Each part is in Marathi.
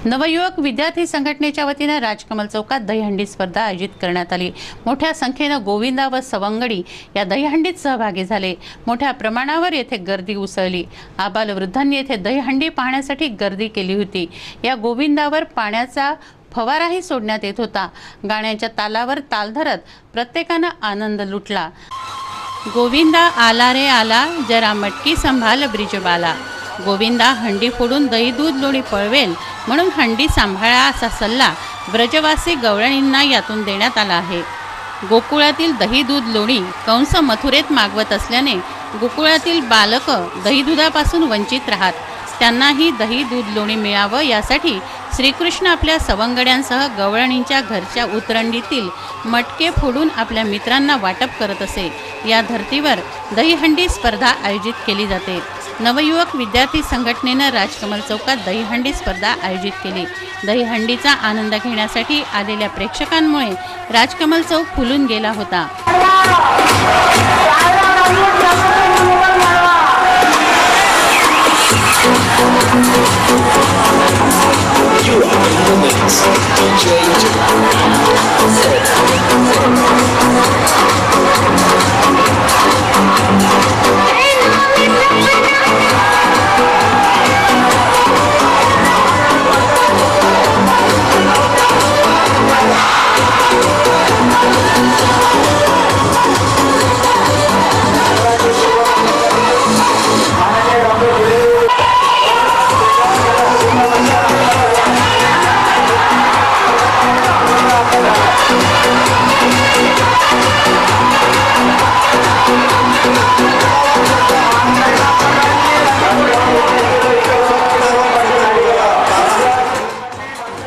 नवयुवक विद्यार्थी संघटनेच्या वतीने राजकमल चौकात दहीहंडी स्पर्धा आयोजित करण्यात आली। मोठ्या संख्येने गोविंदा व सवंगडी या दहीहंडीत सहभागी झाले। मोठ्या प्रमाणावर येथे गर्दी उसळली। आबालवृद्धांनी येथे दहीहंडी पाहण्यासाठी गर्दी केली होती। या गोविंदावर पाण्याचा फवाराही सोडण्यात येत होता। गाण्याच्या तालावर ताल धरत प्रत्येकाने आनंद लुटला। गोविंदा आला रे आला, जरा मटकी संभाल ब्रिजबाला। गोविंदा हंडी फोडून दही दूध लोणी पळवेल म्हणून हंडी सांभाळा असा सल्ला ब्रजवासी गवळणींना यातून देण्यात आला आहे। गोकुळातील दही दूध लोणी कंस मथुरेत मागवत असल्याने गोकुळातील बालक दही दुधापासून वंचित राहत, त्यांनाही दही दूध लोणी मिळावं यासाठी श्रीकृष्ण आपल्या सवंगड्यांसह गवळणींच्या घरच्या उतरंडीतील मटके फोडून आपल्या मित्रांना वाटप करत असे। या धर्तीवर दहीहंडी स्पर्धा आयोजित केली जाते। नवयुवक विद्यार्थी संघटनेने राजकमल चौकात दहीहंडी स्पर्धा आयोजित केली। दहीहंडीचा आनंद घेण्यासाठी आलेल्या प्रेक्षकांमुळे राजकमल चौक फुलून गेला होता।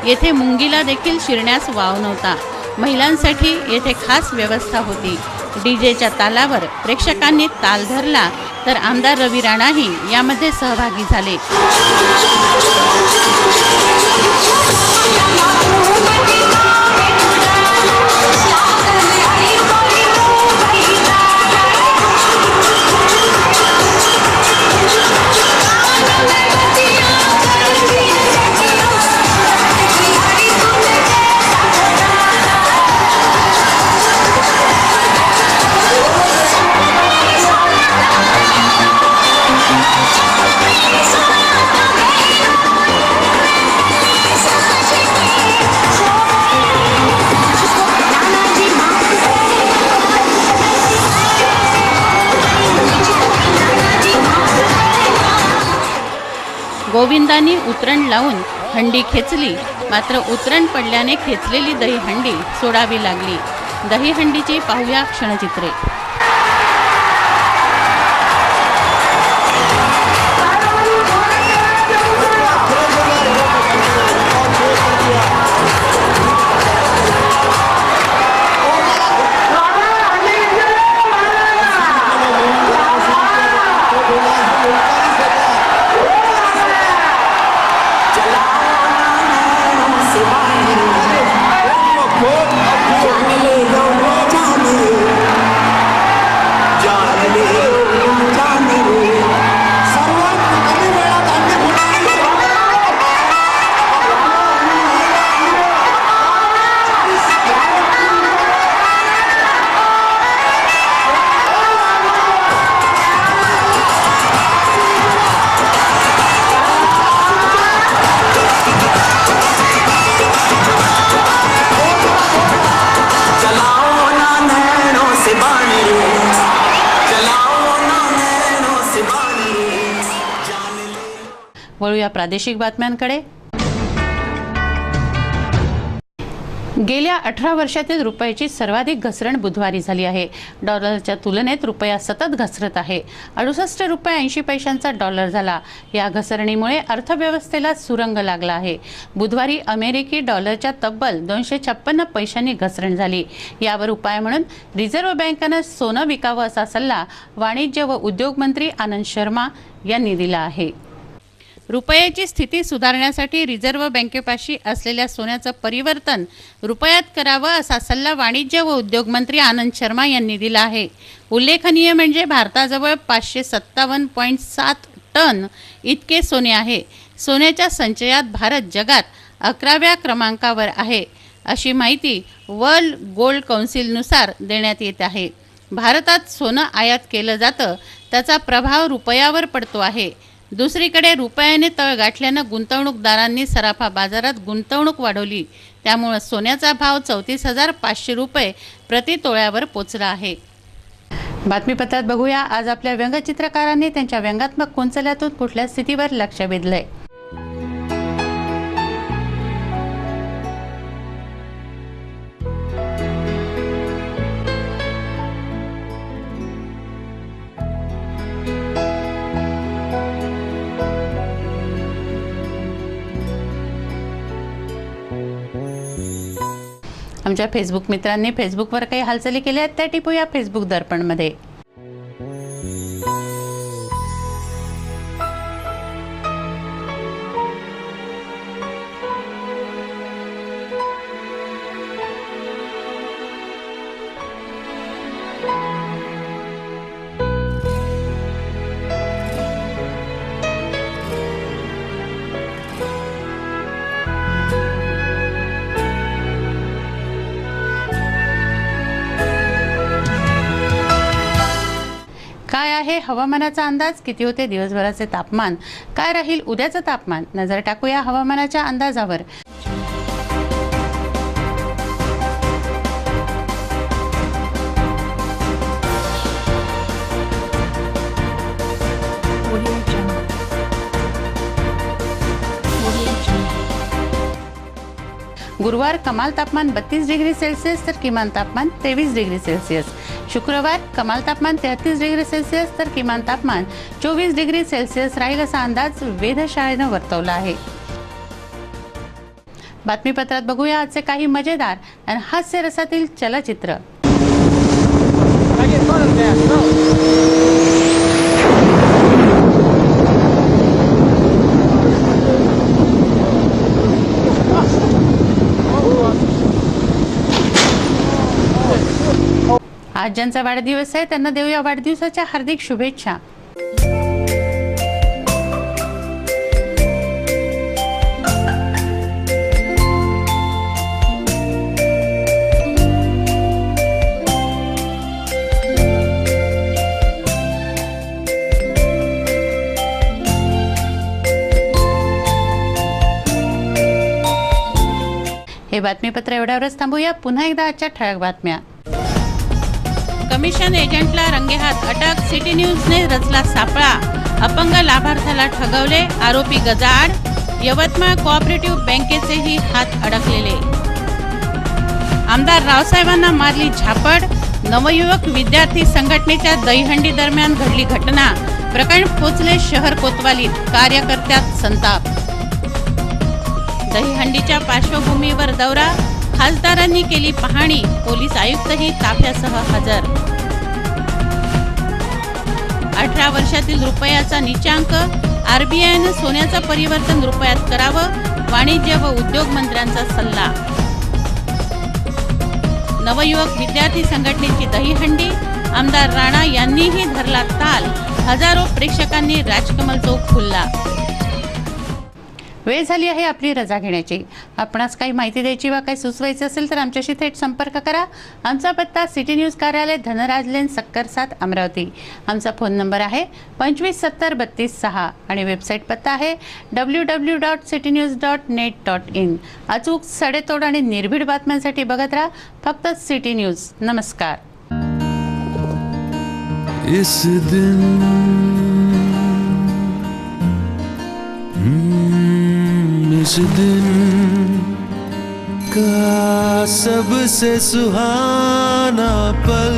येथे मुंगीला देखील शिरण्यास वाव नव्हता। महिलांसाठी येथे खास व्यवस्था होती। डीजेच्या तालावर प्रेक्षकांनी ताल धरला तर आमदार रवी राणाही यामध्ये सहभागी झाले। गोविंदांनी उतरण लावून हंडी खेचली, मात्र उतरण पडल्याने खेचलेली दहीहंडी सोडावी लागली। दहीहंडीची पाहूया क्षणचित्रे। वळूया प्रादेशिक बातम्यांकडे। गेल्या 18 वर्षातील रुपयाची सर्वाधिक घसरण बुधवारी झाली आहे। डॉलरच्या तुलनेत रुपया सतत घसरत आहे। 68 रुपये 80 पैशांचा डॉलर झाला। या घसरणीमुळे अर्थव्यवस्थेला सुरंग लागला आहे। बुधवारी अमेरिकी डॉलरच्या तब्बल 256 पैशांनी घसरण झाली। यावर उपाय म्हणून रिझर्व्ह बँकेने सोनं विकावं असा सल्ला वाणिज्य व उद्योग मंत्री आनंद शर्मा यांनी दिला आहे। रुपयाची स्थिती सुधारण्यासाठी रिझर्व्ह बँकेपाशी असलेल्या सोन्याचं परिवर्तन रुपयात करावं असा सल्ला वाणिज्य व उद्योग मंत्री आनंद शर्मा यांनी दिला आहे। उल्लेखनीय म्हणजे भारताजवळ 557.7 टन इतके सोने आहे। सोन्याच्या संचयात भारत जगात 11व्या क्रमांकावर आहे, अशी माहिती वर्ल्ड गोल्ड काउन्सिलनुसार देण्यात येत आहे. भारतात सोनं आयात केलं जातं, त्याचा प्रभाव रुपयावर पडतो आहे. दुसरीकडे रुपयाने तळ गाठल्यानं गुंतवणूकदारांनी सराफा बाजारात गुंतवणूक वाढवली. त्यामुळे सोन्याचा भाव 34,500 रुपये प्रति तोळ्यावर पोचला आहे. बातमीपत्रात बघूया आज आपल्या व्यंगचित्रकारांनी त्यांच्या व्यंगात्मक कुंचल्यातून कुठल्या स्थितीवर लक्ष वेधलंय. आमच्या फेसबुक मित्रांनी फेसबुकवर काही हालचाली केल्या आहेत त्या टिपूया फेसबुक दर्पणमध्ये. काय आहे हवामानाचा अंदाज, किती होते दिवसभराचे तापमान, काय राहील उद्याचं तापमान, नजर टाकूया हवामानाच्या अंदाजावर. गुरुवार कमाल तापमान 32 डिग्री सेल्सिअस तर किमान तापमान 23 डिग्री सेल्सिअस. शुक्रवार कमाल तापमान 33 डिग्री सेल्सिअस तर किमान तापमान 24 डिग्री सेल्सिअस राहील असा अंदाज वेधशाळेनं वर्तवला आहे. बातमीपत्रात बघूया आजचे काही मजेदार आणि हास्य रसातील चलचित्र. आज ज्यांचा वाढदिवस आहे त्यांना देऊया वाढदिवसाच्या हार्दिक शुभेच्छा. हे बातमीपत्र एवढ्यावरच थांबूया. पुन्हा एकदा आजच्या ठळक बातम्या. कमिशन एजंटला रंगेहात अटक, सिटी न्यूजने रचला सापळा, अपंग लाभार्थ्याला ठगवले, आरोपी गजाआड, यवतमाळ कोऑपरेटिव्ह बँकेचेही हात अडकलेले. आमदार रावसाहेबांना मारली झापड, नवयुवक विद्यार्थी संघटनेच्या दहीहंडी दरम्यान घडली घटना, प्रकरण पोचले शहर कोतवालीत, कार्यकर्त्यात संताप. दहीहंडीच्या पार्श्वभूमीवर दौरा, खासदारांनी केली पाहणी, पोलीस आयुक्तही ताफ्यासह हजर. 18 वर्षातील रुपयाचा नीचांक, आरबीआयनं सोन्याचं परिवर्तन रुपयात करावं, वाणिज्य व उद्योग मंत्र्यांचा सल्ला. नवयुवक विद्यार्थी संघटनेची दहीहंडी, आमदार राणा यांनीही धरला ताल, हजारो प्रेक्षकांनी राजकमल चौक फुलला. वेळ झाली आहे आपली रजा घेण्याची. आपणास काही माहिती द्यायची वा काही सुचवायचे असेल तर आमच्याशी थेट संपर्क करा. आमचा पत्ता सिटी न्यूज कार्यालय, धनराज लेन, सक्कर 7, अमरावती. आमचा फोन नंबर आहे 25703236 आणि वेबसाईट पत्ता आहे www.citynews.net.in. अचूक, सडेतोड आणि निर्भीड बातम्यांसाठी बघत राहा फक्त सिटी न्यूज. नमस्कार. इस दिन इस दिन का सबसे सुहाना पल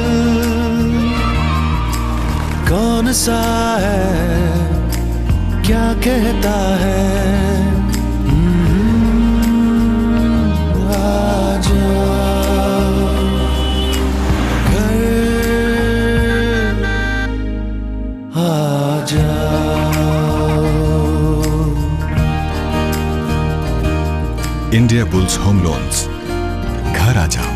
कौन सा है, क्या कहता है, आजा घर आजा. इंडिया बुल्स होम लोन्स, घर आ जाओ.